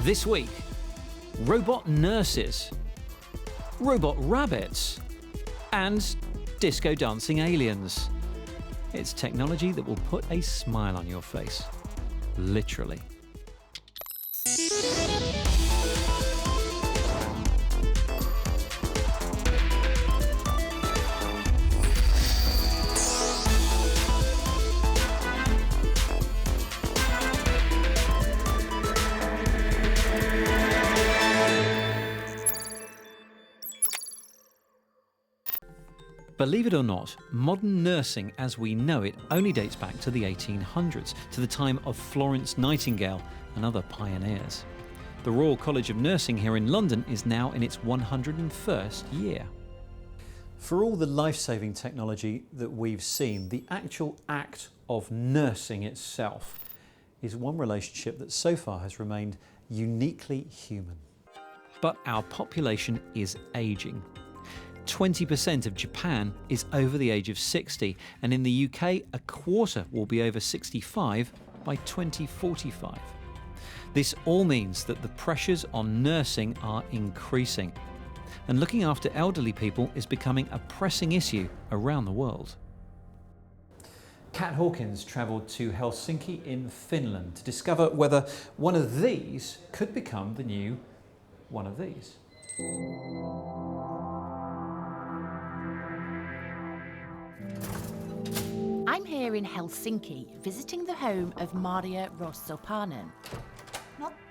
This week, robot nurses, robot rabbits, and disco dancing aliens. It's technology that will put a smile on your face. Literally. Believe it or not, modern nursing as we know it only dates back to the 1800s, to the time of Florence Nightingale and other pioneers. The Royal College of Nursing here in London is now in its 101st year. For all the life-saving technology that we've seen, the actual act of nursing itself is one relationship that so far has remained uniquely human. But our population is ageing. 20% of Japan is over the age of 60, and in the UK, a quarter will be over 65 by 2045. This all means that the pressures on nursing are increasing, and looking after elderly people is becoming a pressing issue around the world. Kat Hawkins travelled to Helsinki in Finland to discover whether one of these could become the new one of these. I'm here in Helsinki, visiting the home of Maria Rossopanen.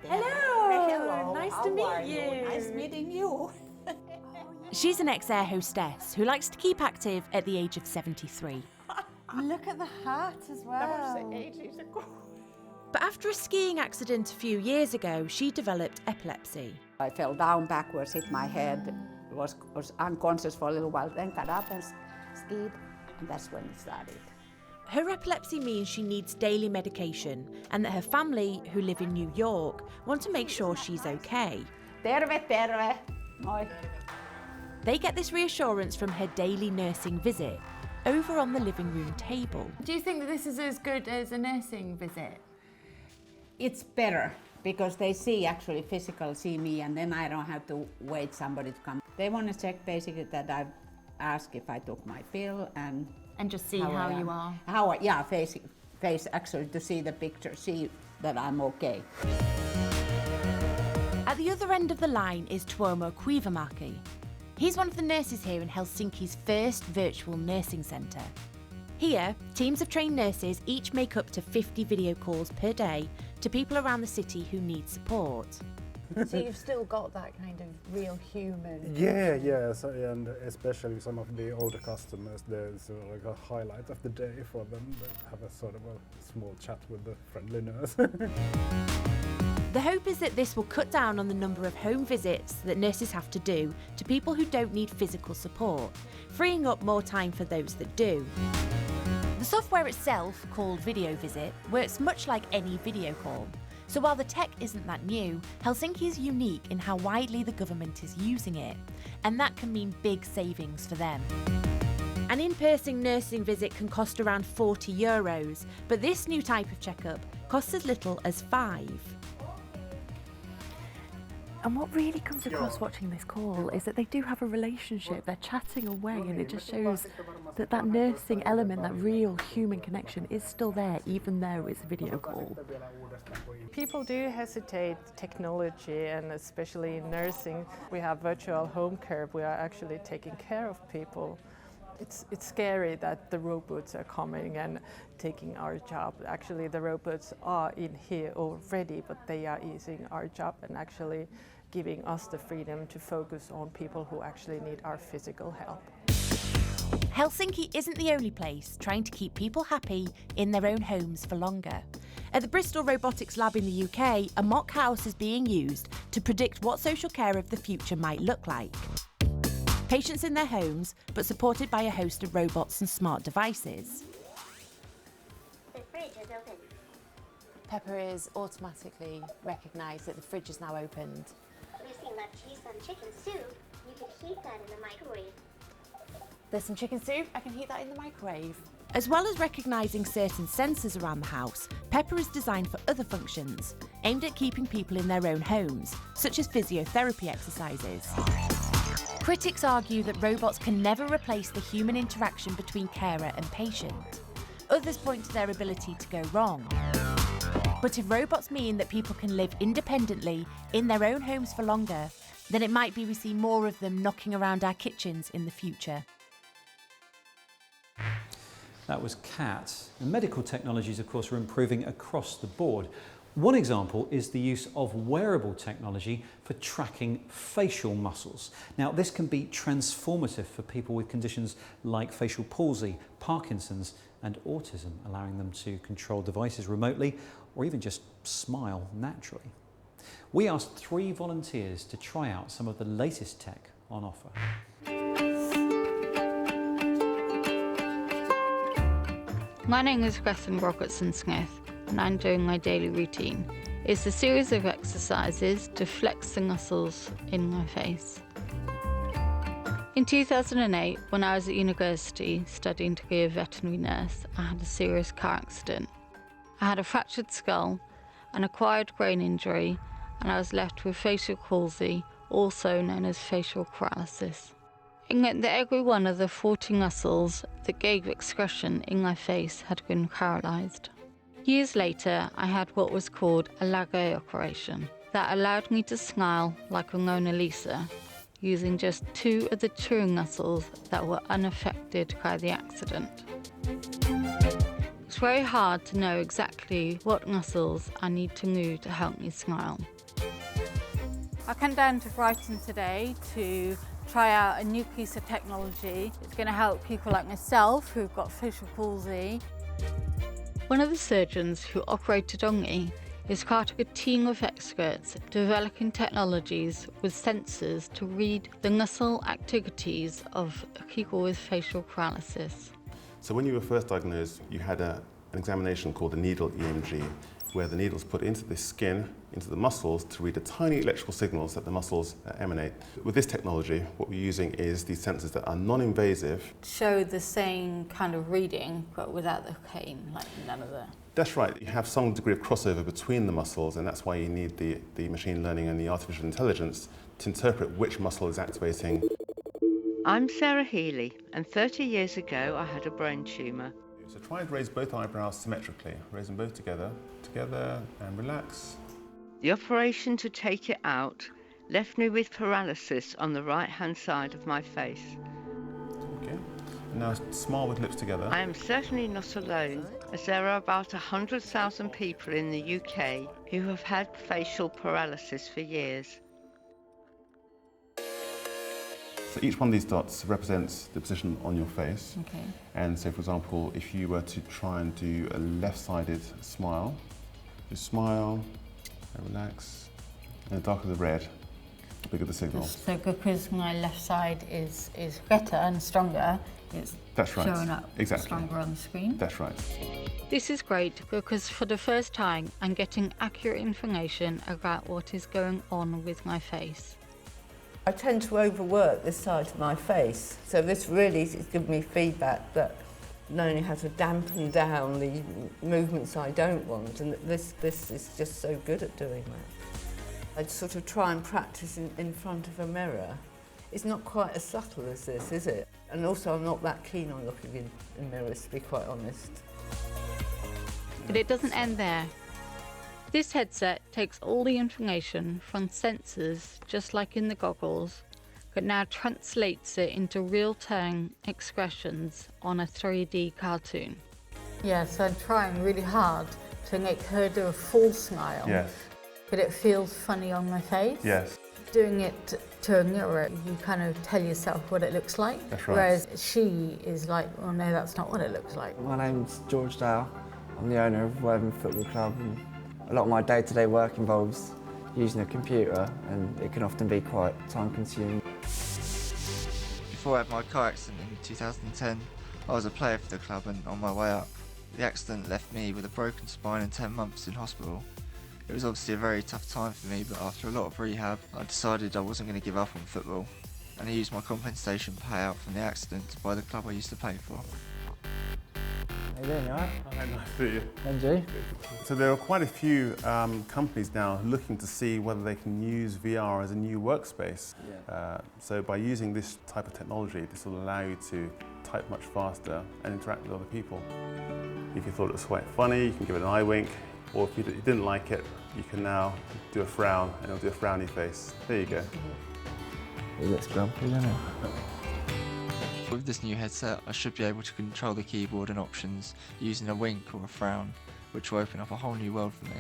Hello! Nice to meet you. Nice meeting you. She's an ex-air hostess who likes to keep active at the age of 73. Look at the hat as well. But after a skiing accident a few years ago, she developed epilepsy. I fell down backwards, hit my head, was unconscious for a little while, then got up and skied, and that's when it started. Her epilepsy means she needs daily medication, and that her family, who live in New York, want to make sure she's okay. Terve, terve. Moi. They get this reassurance from her daily nursing visit, over on the living room table. Do you think that this is as good as a nursing visit? It's better because they see me, and then I don't have to wait somebody to come. They want to check basically that I ask if I took my pill and just see how you are. Face actually to see the picture, see that I'm okay. At the other end of the line is Tuomo Kuivamäki. He's one of the nurses here in Helsinki's first virtual nursing centre. Here, teams of trained nurses each make up to 50 video calls per day to people around the city who need support. So you've still got that kind of real human. Yeah. So, and especially some of the older customers, there's like a highlight of the day for them. They have a sort of a small chat with the friendly nurse. The hope is that this will cut down on the number of home visits that nurses have to do to people who don't need physical support, freeing up more time for those that do. The software itself, called Video Visit, works much like any video call. So while the tech isn't that new, Helsinki is unique in how widely the government is using it, and that can mean big savings for them. An in-person nursing visit can cost around €40, but this new type of checkup costs as little as €5. And what really comes across watching this call is that they do have a relationship, they're chatting away, and it just shows that that nursing element, that real human connection is still there, even though it's a video call. People do hesitate technology, and especially in nursing, we have virtual home care. We are actually taking care of people. It's scary that the robots are coming and taking our job. Actually, the robots are in here already, but they are easing our job and actually giving us the freedom to focus on people who actually need our physical help. Helsinki isn't the only place trying to keep people happy in their own homes for longer. At the Bristol Robotics Lab in the UK, a mock house is being used to predict what social care of the future might look like. Patients in their homes, but supported by a host of robots and smart devices. The fridge is open. Pepper is automatically recognised that the fridge is now opened. Missing left cheese and chicken soup. You can heat that in the microwave. There's some chicken soup, I can heat that in the microwave. As well as recognising certain sensors around the house, Pepper is designed for other functions. aimed at keeping people in their own homes, such as physiotherapy exercises. Critics argue that robots can never replace the human interaction between carer and patient. Others point to their ability to go wrong. But if robots mean that people can live independently in their own homes for longer, then it might be we see more of them knocking around our kitchens in the future. That was Kat. And medical technologies, of course, are improving across the board. One example is the use of wearable technology for tracking facial muscles. Now, this can be transformative for people with conditions like facial palsy, Parkinson's, and autism, allowing them to control devices remotely or even just smile naturally. We asked 3 volunteers to try out some of the latest tech on offer. My name is Gretchen Robertson-Smith and I'm doing my daily routine. It's a series of exercises to flex the muscles in my face. In 2008, when I was at university studying to be a veterinary nurse, I had a serious car accident. I had a fractured skull, an acquired brain injury, and I was left with facial palsy, also known as facial paralysis. It meant that every one of the 40 muscles that gave expression in my face had been paralysed. Years later, I had what was called a Lagay operation that allowed me to smile like a Mona Lisa, using just 2 of the chewing muscles that were unaffected by the accident. It's very hard to know exactly what muscles I need to move to help me smile. I came down to Brighton today to try out a new piece of technology. It's going to help people like myself who've got facial palsy. One of the surgeons who operated on me is part of a team of experts developing technologies with sensors to read the muscle activities of people with facial paralysis. So when you were first diagnosed, you had an examination called the needle EMG, where the needle's put into the skin, into the muscles, to read the tiny electrical signals that the muscles emanate. With this technology, what we're using is these sensors that are non-invasive. Show the same kind of reading, but without the pain, like none of the... That's right. You have some degree of crossover between the muscles, and that's why you need the machine learning and the artificial intelligence to interpret which muscle is activating. I'm Sarah Healy, and 30 years ago I had a brain tumour. So try and raise both eyebrows symmetrically. Raise them both together, and relax. The operation to take it out left me with paralysis on the right-hand side of my face. Okay. And now smile with lips together. I am certainly not alone, as there are about 100,000 people in the UK who have had facial paralysis for years. So each one of these dots represents the position on your face. Okay. And so, for example, if you were to try and do a left-sided smile, just smile and relax. And the darker the red, the bigger the signal. So because my left side is better and stronger, it's showing up stronger on the screen. That's right. This is great because for the first time I'm getting accurate information about what is going on with my face. I tend to overwork this side of my face, so this really is giving me feedback that not only how to dampen down the movements I don't want, and this is just so good at doing that. I'd sort of try and practice in front of a mirror. It's not quite as subtle as this, is it? And also I'm not that keen on looking in mirrors, to be quite honest. But it doesn't end there. This headset takes all the information from sensors, just like in the goggles, but now translates it into real-time expressions on a 3D cartoon. Yes, I'm trying really hard to make her do a full smile. Yes. But it feels funny on my face. Yes. Doing it to a mirror, you kind of tell yourself what it looks like. That's right. Whereas she is like, well, no, that's not what it looks like. My name's George Dale. I'm the owner of Worthing Football Club. And a lot of my day-to-day work involves using a computer, and it can often be quite time-consuming. Before I had my car accident in 2010, I was a player for the club, and on my way up, the accident left me with a broken spine and 10 months in hospital. It was obviously a very tough time for me, but after a lot of rehab, I decided I wasn't going to give up on football, and I used my compensation payout from the accident to buy the club I used to play for. How you doing, you alright? Hi, nice to meet you. And you? So there are quite a few companies now looking to see whether they can use VR as a new workspace. So by using this type of technology, this will allow you to type much faster and interact with other people. If you thought it was quite funny, you can give it an eye wink, or if you didn't like it, you can now do a frown and it'll do a frowny face. There you go. It looks grumpy, doesn't it? With this new headset, I should be able to control the keyboard and options using a wink or a frown, which will open up a whole new world for me.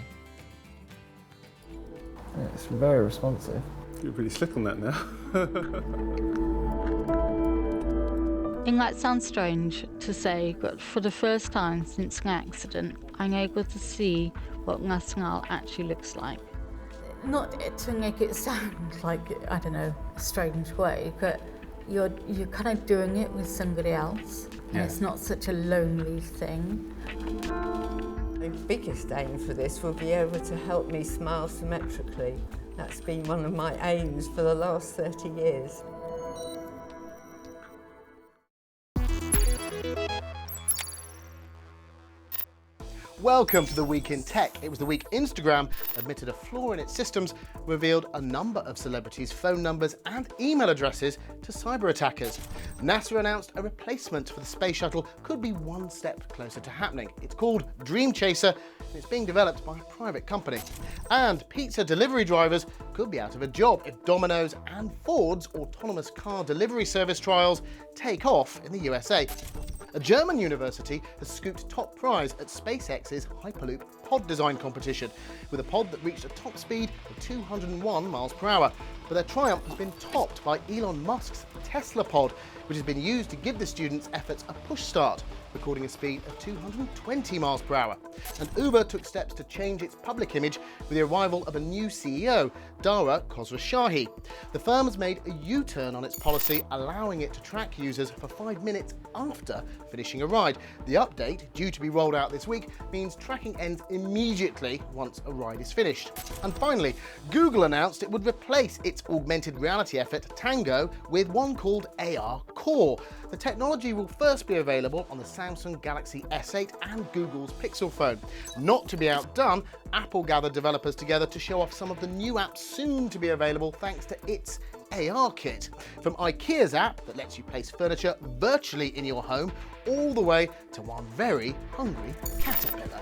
Yeah, it's very responsive. You're pretty slick on that now. It might sound strange to say, but for the first time since my accident, I'm able to see what my smile actually looks like. Not to make it sound like, I don't know, a strange way, but you're kind of doing it with somebody else, and it's not such a lonely thing. My biggest aim for this will be able to help me smile symmetrically. That's been one of my aims for the last 30 years. Welcome to the Week in Tech. It was the week Instagram admitted a flaw in its systems, revealed a number of celebrities' phone numbers and email addresses to cyber attackers. NASA announced a replacement for the space shuttle could be one step closer to happening. It's called Dream Chaser, and it's being developed by a private company. And pizza delivery drivers could be out of a job if Domino's and Ford's autonomous car delivery service trials take off in the USA. A German university has scooped top prize at SpaceX's Hyperloop pod design competition, with a pod that reached a top speed of 201 miles per hour. But their triumph has been topped by Elon Musk's Tesla pod, which has been used to give the students' efforts a push start, recording a speed of 220 miles per hour. And Uber took steps to change its public image with the arrival of a new CEO, Dara Khosrowshahi. The firm has made a U-turn on its policy, allowing it to track users for 5 minutes after finishing a ride. The update, due to be rolled out this week, means tracking ends immediately once a ride is finished. And finally, Google announced it would replace its augmented reality effort, Tango, with one called AR Core. The technology will first be available on the Samsung Galaxy S8 and Google's Pixel phone. Not to be outdone, Apple gathered developers together to show off some of the new apps soon to be available thanks to its AR kit. From IKEA's app that lets you place furniture virtually in your home, all the way to one very hungry caterpillar.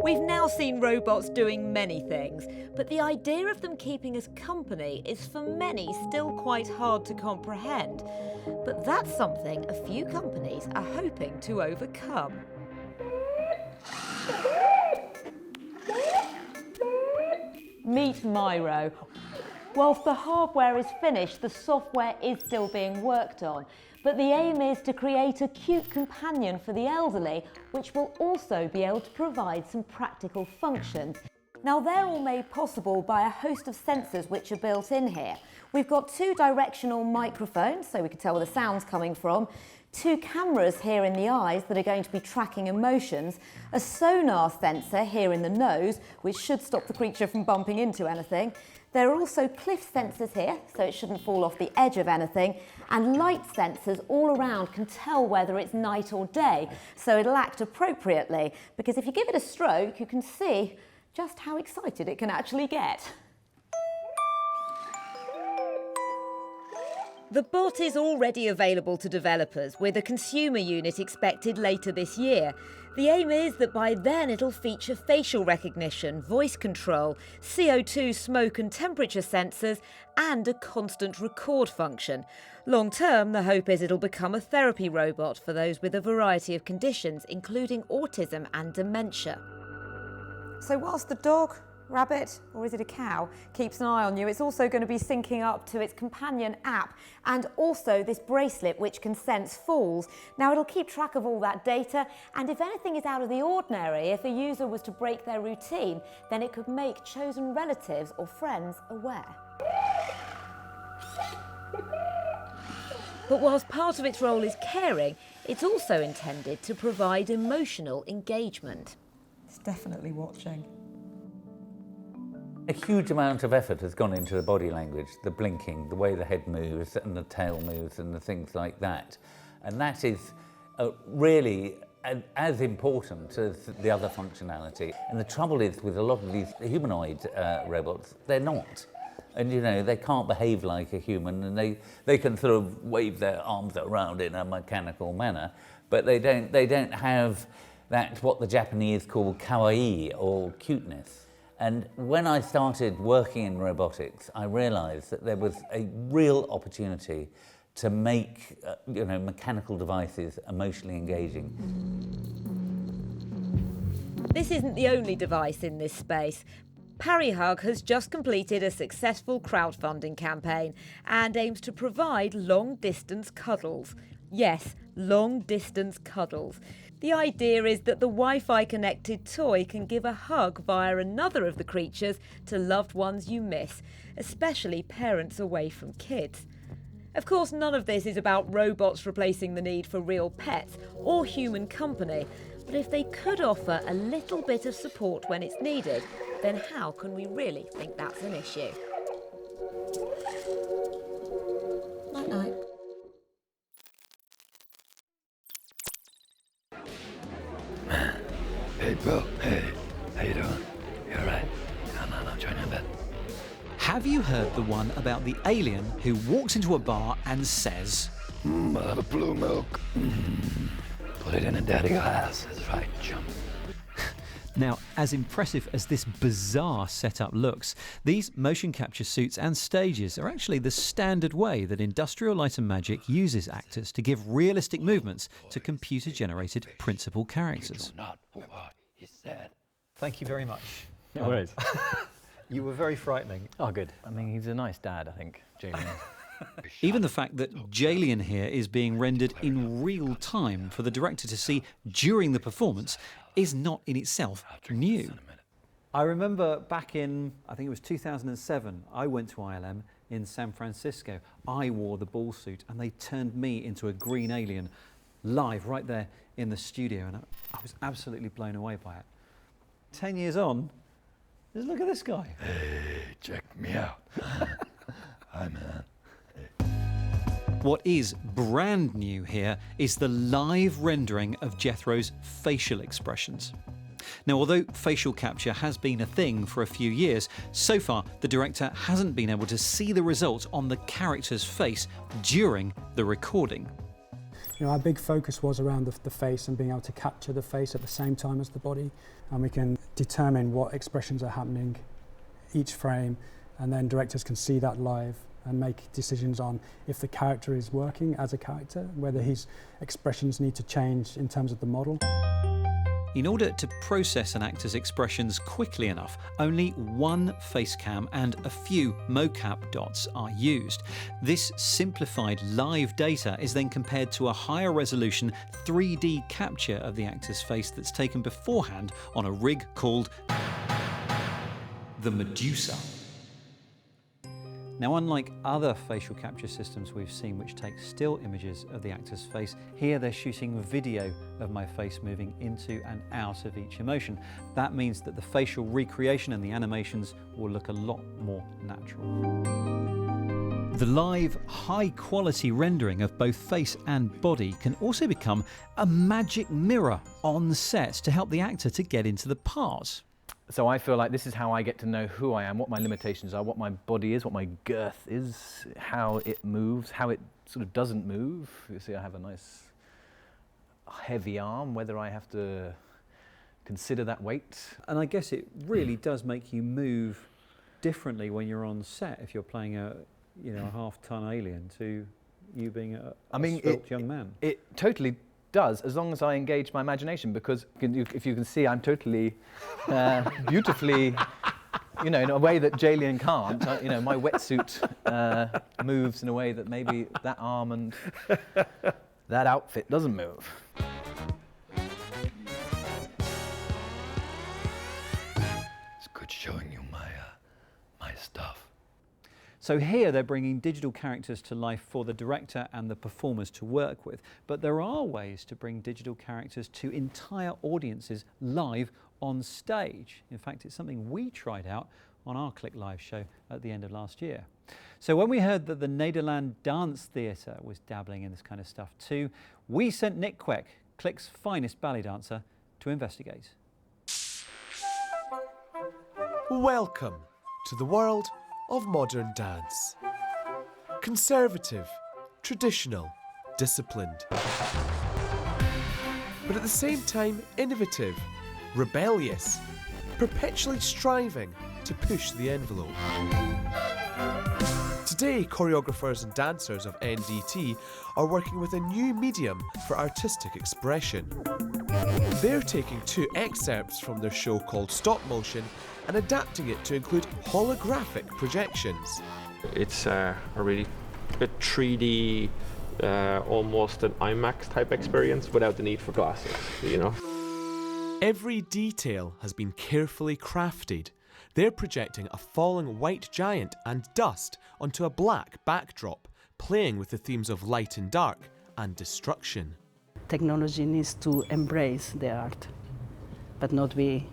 We've now seen robots doing many things, but the idea of them keeping us company is for many still quite hard to comprehend. But that's something a few companies are hoping to overcome. Meet Miro. Whilst the hardware is finished, the software is still being worked on. But the aim is to create a cute companion for the elderly, which will also be able to provide some practical functions. Now, they're all made possible by a host of sensors which are built in here. We've got 2 directional microphones, so we can tell where the sound's coming from, 2 cameras here in the eyes that are going to be tracking emotions, a sonar sensor here in the nose, which should stop the creature from bumping into anything. There are also cliff sensors here, so it shouldn't fall off the edge of anything, and light sensors all around can tell whether it's night or day, so it'll act appropriately, because if you give it a stroke, you can see just how excited it can actually get. The bot is already available to developers, with a consumer unit expected later this year. The aim is that by then it'll feature facial recognition, voice control, CO2, smoke and temperature sensors, and a constant record function. Long term, the hope is it'll become a therapy robot for those with a variety of conditions, including autism and dementia. So whilst the dog, rabbit, or is it a cow, keeps an eye on you, it's also going to be syncing up to its companion app and also this bracelet which can sense falls. Now, it'll keep track of all that data, and if anything is out of the ordinary, if a user was to break their routine, then it could make chosen relatives or friends aware. But whilst part of its role is caring, it's also intended to provide emotional engagement. It's definitely watching. A huge amount of effort has gone into the body language, the blinking, the way the head moves and the tail moves and the things like that. And that is really as important as the other functionality. And the trouble is with a lot of these humanoid robots, they're not. And you know, they can't behave like a human, and they can sort of wave their arms around in a mechanical manner, but they don't have that, what the Japanese call kawaii, or cuteness. And when I started working in robotics, I realized that there was a real opportunity to make you know, mechanical devices emotionally engaging. This isn't the only device in this space. ParryHug has just completed a successful crowdfunding campaign and aims to provide long-distance cuddles. Yes, long-distance cuddles. The idea is that the Wi-Fi connected toy can give a hug via another of the creatures to loved ones you miss, especially parents away from kids. Of course, none of this is about robots replacing the need for real pets or human company, but if they could offer a little bit of support when it's needed, then how can we really think that's an issue? Night-night. Hey, bro. Hey. How you doing? You all right? No, join in bed. Have you heard the one about the alien who walks into a bar and says, I'll have a blue milk. Put it in a daddy glass. That's right, chump. Now, as impressive as this bizarre setup looks, these motion capture suits and stages are actually the standard way that Industrial Light and Magic uses actors to give realistic movements to computer-generated principal characters. Thank you very much. No worries. You were very frightening. Oh, good. I mean, he's a nice dad, I think, Julian. Even the fact that Jalian here is being rendered in real time for the director to see during the performance is not in itself new. I remember back in, I think it was 2007, I went to ILM in San Francisco. I wore the ball suit and they turned me into a green alien live right there in the studio, and I was absolutely blown away by it. 10 years on, just look at this guy. Hey, check me out. Hi, man. What is brand new here is the live rendering of Jethro's facial expressions. Now, although facial capture has been a thing for a few years, so far the director hasn't been able to see the result on the character's face during the recording. You know, our big focus was around the face and being able to capture the face at the same time as the body, and we can determine what expressions are happening each frame, and then directors can see that live and make decisions on if the character is working as a character, whether his expressions need to change in terms of the model. In order to process an actor's expressions quickly enough, only one face cam and a few mocap dots are used. This simplified live data is then compared to a higher resolution 3D capture of the actor's face that's taken beforehand on a rig called the Medusa. Now, unlike other facial capture systems we've seen which take still images of the actor's face, here they're shooting video of my face moving into and out of each emotion. That means that the facial recreation and the animations will look a lot more natural. The live, high-quality rendering of both face and body can also become a magic mirror on set to help the actor to get into the part. So I feel like this is how I get to know who I am, what my limitations are, what my body is, what my girth is, how it moves, how it sort of doesn't move. You see I have a nice heavy arm, whether I have to consider that weight. And I guess it really does make you move differently when you're on set if you're playing a half-ton alien to you being a svelte young man. It totally does, as long as I engage my imagination, because if you can see, I'm totally beautifully, in a way that Jalian can't. My wetsuit moves in a way that maybe that arm and that outfit doesn't move. It's good showing you my stuff. So here they're bringing digital characters to life for the director and the performers to work with, but there are ways to bring digital characters to entire audiences live on stage. In fact, it's something we tried out on our Click Live show at the end of last year. So when we heard that the Nederland Dance Theatre was dabbling in this kind of stuff too, we sent Nick Queck, Click's finest ballet dancer, to investigate. Welcome to the world of modern dance. Conservative, traditional, disciplined. But at the same time innovative, rebellious, perpetually striving to push the envelope. Today, choreographers and dancers of NDT are working with a new medium for artistic expression. They're taking 2 excerpts from their show called Stop Motion and adapting it to include holographic projections. It's a really 3D, almost an IMAX type experience without the need for glasses, you know. Every detail has been carefully crafted. They're projecting a falling white giant and dust onto a black backdrop, playing with the themes of light and dark and destruction. Technology needs to embrace the art, but not be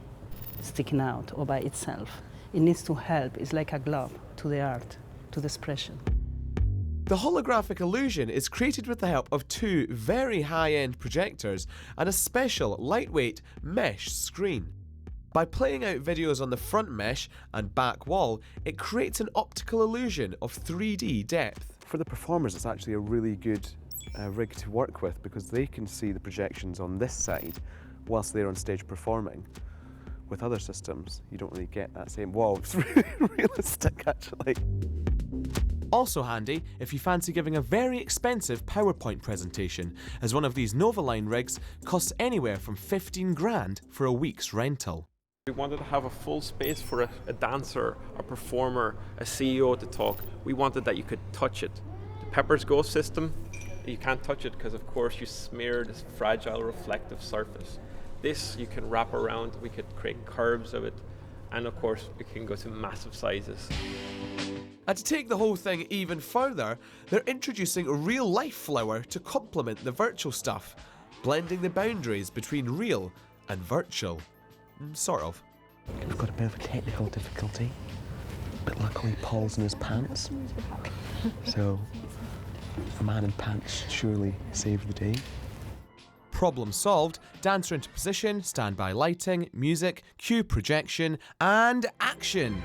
sticking out or by itself. It needs to help. It's like a glove to the art, to the expression. The holographic illusion is created with the help of 2 very high-end projectors and a special lightweight mesh screen. By playing out videos on the front mesh and back wall, it creates an optical illusion of 3D depth. For the performers, it's actually a really good rig to work with because they can see the projections on this side whilst they're on stage performing. With other systems, you don't really get that same, whoa, it's really realistic actually. Also handy if you fancy giving a very expensive PowerPoint presentation, as one of these Novaline rigs costs anywhere from 15 grand for a week's rental. We wanted to have a full space for a dancer, a performer, a CEO to talk. We wanted that you could touch it. The Pepper's Ghost system, you can't touch it because of course you smear this fragile reflective surface. This you can wrap around, we could create curves of it, and of course we can go to massive sizes. And to take the whole thing even further, they're introducing a real-life flower to complement the virtual stuff, blending the boundaries between real and virtual. Sort of. We've got a bit of a technical difficulty, but luckily Paul's in his pants, so a man in pants surely saved the day. Problem solved, dancer into position, standby lighting, music, cue projection, and action!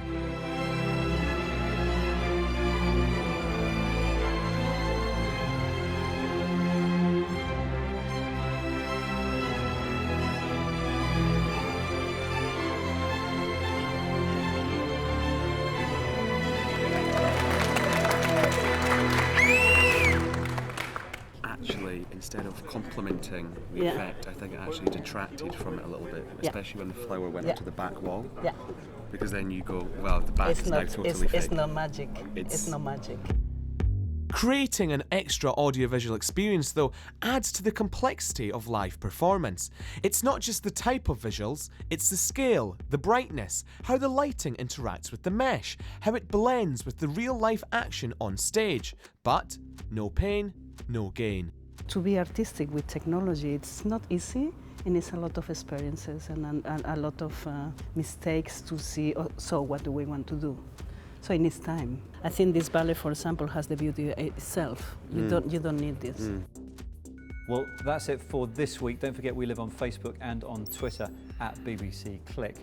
Instead of complementing the effect, I think it actually detracted from it a little bit, especially when the flower went into the back wall. Yeah. Because then you go, well, the back is now totally fake. It's not magic. It's not magic. Creating an extra audiovisual experience, though, adds to the complexity of live performance. It's not just the type of visuals, it's the scale, the brightness, how the lighting interacts with the mesh, how it blends with the real-life action on stage. But no pain, no gain. To be artistic with technology, it's not easy, and it's a lot of experiences and a lot of mistakes to see, so what do we want to do? So it needs time. I think this ballet, for example, has the beauty itself. You don't need this. Well, that's it for this week. Don't forget we live on Facebook and on Twitter at BBC Click.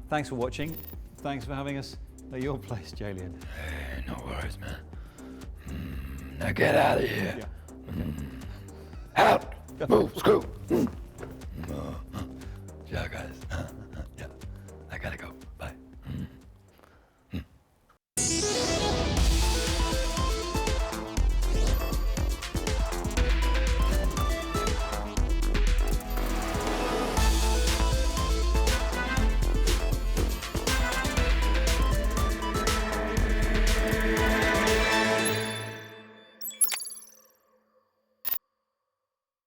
Thanks for watching. Thanks for having us at your place, Jolien. Hey, no worries, man. Now get out of here. Yeah. Out! Move, scoop! Yeah, guys.